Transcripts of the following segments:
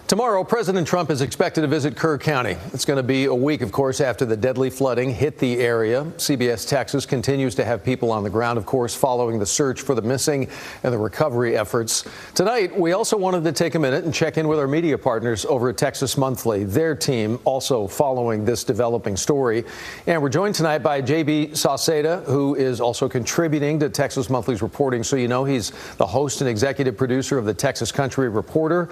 Tomorrow, President Trump is expected to visit Kerr County. It's going to be a week, of course, after the deadly flooding hit the area. CBS Texas continues to have people on the ground, of course, following the search for the missing and the recovery efforts. Tonight, we also wanted to take a minute and check in with our media partners over at Texas Monthly. Their team also following this developing story. And we're joined tonight by J.B. Sauceda, who is also contributing to Texas Monthly's reporting. So you know he's the host and executive producer of the Texas Country Reporter.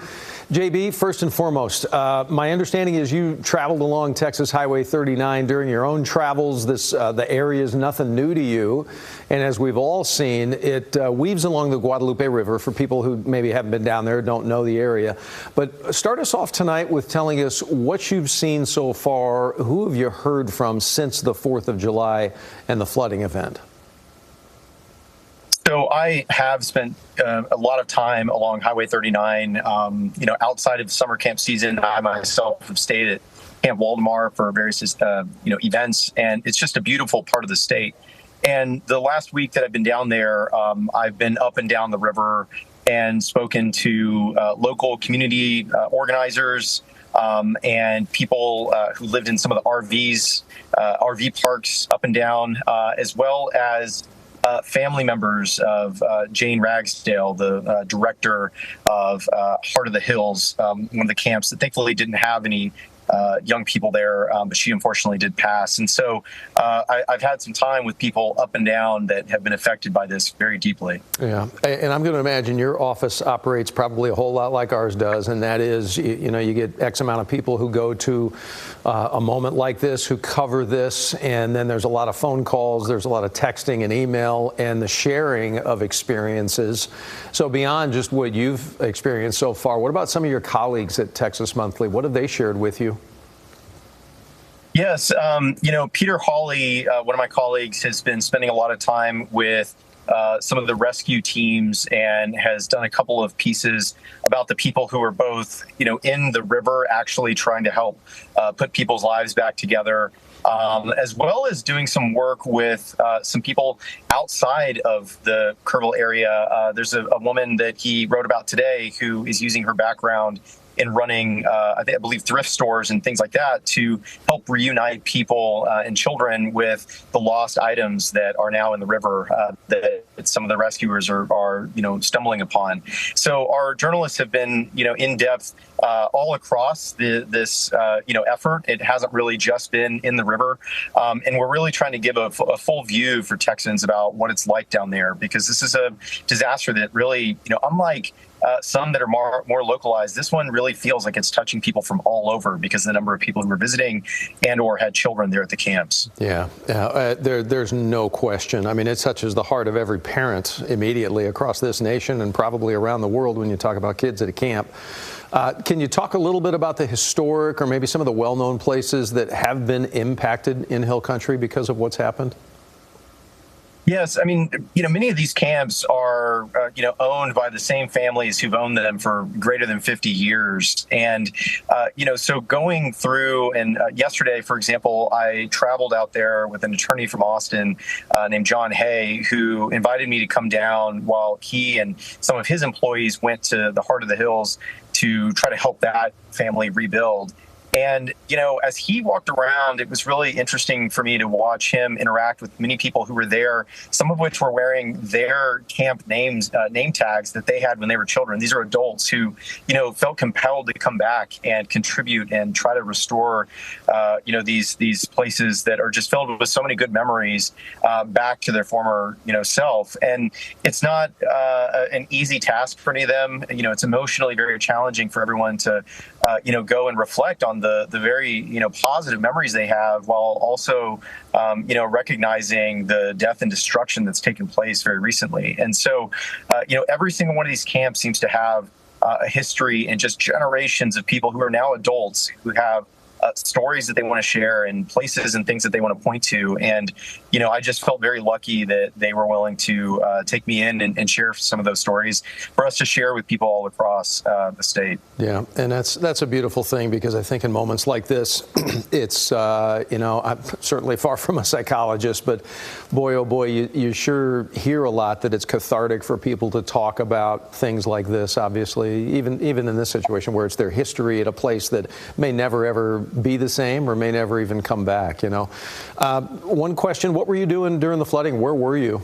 J.B., first and foremost, my understanding is you traveled along Texas Highway 39 during your own travels. The area is nothing new to you. And as we've all seen, it weaves along the Guadalupe River for people who maybe haven't been down there, don't know the area. But start us off tonight with telling us what you've seen so far. Who have you heard from since the 4th of July and the flooding event? So I have spent a lot of time along Highway 39. Outside of summer camp season, I myself have stayed at Camp Waldemar for various, events, and it's just a beautiful part of the state. And the last week that I've been down there, I've been up and down the river and spoken to local community organizers and people who lived in some of the RV parks up and down, as well as family members of Jane Ragsdale, the director of Heart of the Hills, one of the camps that thankfully didn't have any young people there, but she unfortunately did pass. And so I've had some time with people up and down that have been affected by this very deeply. Yeah, and I'm going to imagine your office operates probably a whole lot like ours does, and that is, you get X amount of people who go to a moment like this, who cover this, and then there's a lot of phone calls, there's a lot of texting and email, and the sharing of experiences. So beyond just what you've experienced so far, what about some of your colleagues at Texas Monthly? What have they shared with you? Yes. Peter Hawley, one of my colleagues, has been spending a lot of time with some of the rescue teams and has done a couple of pieces about the people who are both, in the river actually trying to help put people's lives back together, as well as doing some work with some people outside of the Kerrville area. There's a woman that he wrote about today who is using her background in running, I believe, thrift stores and things like that to help reunite people and children with the lost items that are now in the river that some of the rescuers are stumbling upon. So our journalists have been, in depth all across this effort. It hasn't really just been in the river, and we're really trying to give a full view for Texans about what it's like down there, because this is a disaster that really, unlike some that are more localized, this one really feels like it's touching people from all over because of the number of people who were visiting and or had children there at the camps. Yeah, there's no question. I mean, it touches the heart of every parent immediately across this nation and probably around the world when you talk about kids at a camp. Can you talk a little bit about the historic or maybe some of the well-known places that have been impacted in Hill Country because of what's happened? Yes. I mean, many of these camps are, owned by the same families who've owned them for greater than 50 years. And, so going through, and yesterday, for example, I traveled out there with an attorney from Austin named John Hay, who invited me to come down while he and some of his employees went to the Heart of the Hills to try to help that family rebuild. And, as he walked around, it was really interesting for me to watch him interact with many people who were there, some of which were wearing their camp name tags that they had when they were children. These are adults who, felt compelled to come back and contribute and try to restore, these places that are just filled with so many good memories back to their former, self. And it's not an easy task for any of them. It's emotionally very challenging for everyone to, go and reflect on the very, positive memories they have, while also, recognizing the death and destruction that's taken place very recently. And so, every single one of these camps seems to have a history and just generations of people who are now adults who have stories that they want to share and places and things that they want to point to. And, I just felt very lucky that they were willing to take me in and share some of those stories for us to share with people all across the state. Yeah, and that's a beautiful thing, because I think in moments like this, it's, I'm certainly far from a psychologist, but boy, oh boy, you sure hear a lot that it's cathartic for people to talk about things like this, obviously, even in this situation where it's their history at a place that may never ever be the same or may never even come back. One question, what were you doing during the flooding? Where were you?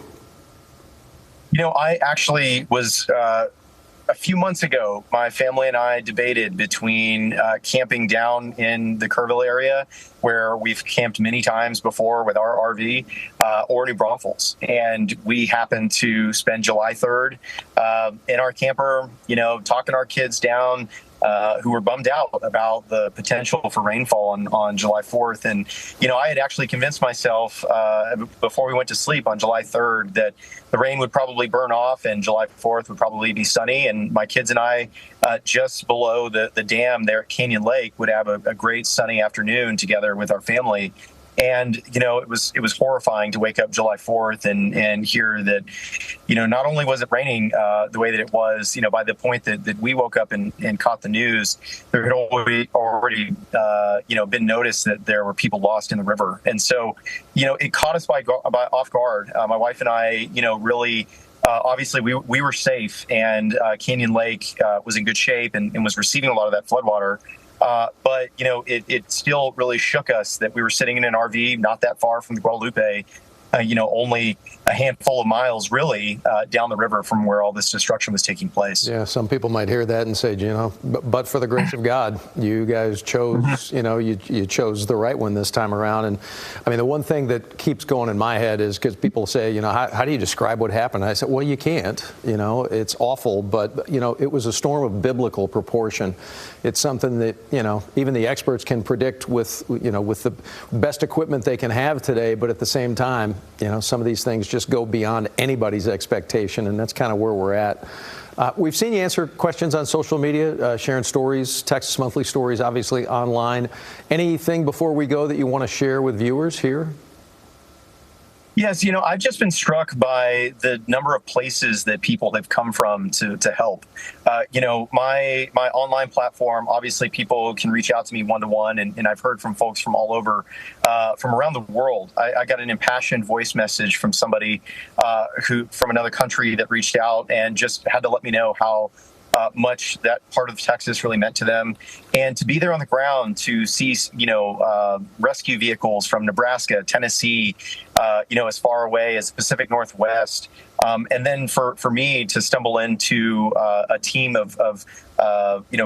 I actually was, a few months ago, my family and I debated between camping down in the Kerrville area, where we've camped many times before with our RV, or New Braunfels. And we happened to spend July 3rd in our camper, talking our kids down, who were bummed out about the potential for rainfall on July 4th. And, I had actually convinced myself before we went to sleep on July 3rd that the rain would probably burn off and July 4th would probably be sunny. And my kids and I, just below the dam there at Canyon Lake, would have a great sunny afternoon together with our family. And, it was horrifying to wake up July 4th and hear that, not only was it raining the way that it was, by the point that we woke up and caught the news, there had already been noticed that there were people lost in the river. And so, it caught us by off guard. My wife and I, really, obviously we were safe, and Canyon Lake was in good shape and was receiving a lot of that floodwater. But, it still really shook us that we were sitting in an RV not that far from the Guadalupe, only a handful of miles really down the river from where all this destruction was taking place. Yeah, some people might hear that and say, but for the grace of God, you guys chose, you chose the right one this time around. And I mean, the one thing that keeps going in my head is because people say, how do you describe what happened? I said, well, you can't, it's awful, but, it was a storm of biblical proportion. It's something that, even the experts can predict with the best equipment they can have today. But at the same time, some of these things just go beyond anybody's expectation, and that's kind of where we're at. We've seen you answer questions on social media, sharing stories, Texas Monthly stories, obviously online. Anything before we go that you want to share with viewers here? Yes, I've just been struck by the number of places that people have come from to help. My online platform, obviously people can reach out to me one-to-one, and I've heard from folks from all over, from around the world. I got an impassioned voice message from somebody who from another country that reached out and just had to let me know how much that part of Texas really meant to them, and to be there on the ground to see, rescue vehicles from Nebraska, Tennessee, as far away as the Pacific Northwest. And then for me to stumble into a team of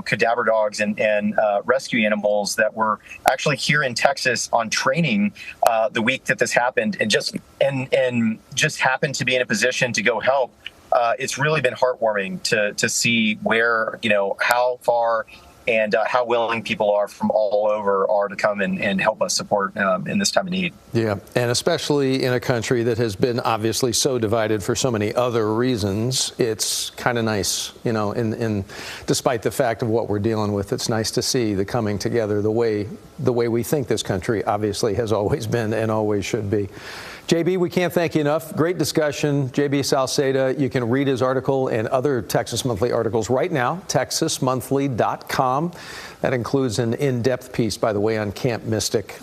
cadaver dogs and rescue animals that were actually here in Texas on training the week that this happened, and just happened to be in a position to go help. It's really been heartwarming to see where, how far and how willing people are from all over are to come and help us support in this time of need. Yeah, and especially in a country that has been obviously so divided for so many other reasons, it's kind of nice, in despite the fact of what we're dealing with, it's nice to see the coming together the way we think this country obviously has always been and always should be. JB, we can't thank you enough. Great discussion. JB Sauceda, you can read his article and other Texas Monthly articles right now, texasmonthly.com. That includes an in-depth piece, by the way, on Camp Mystic.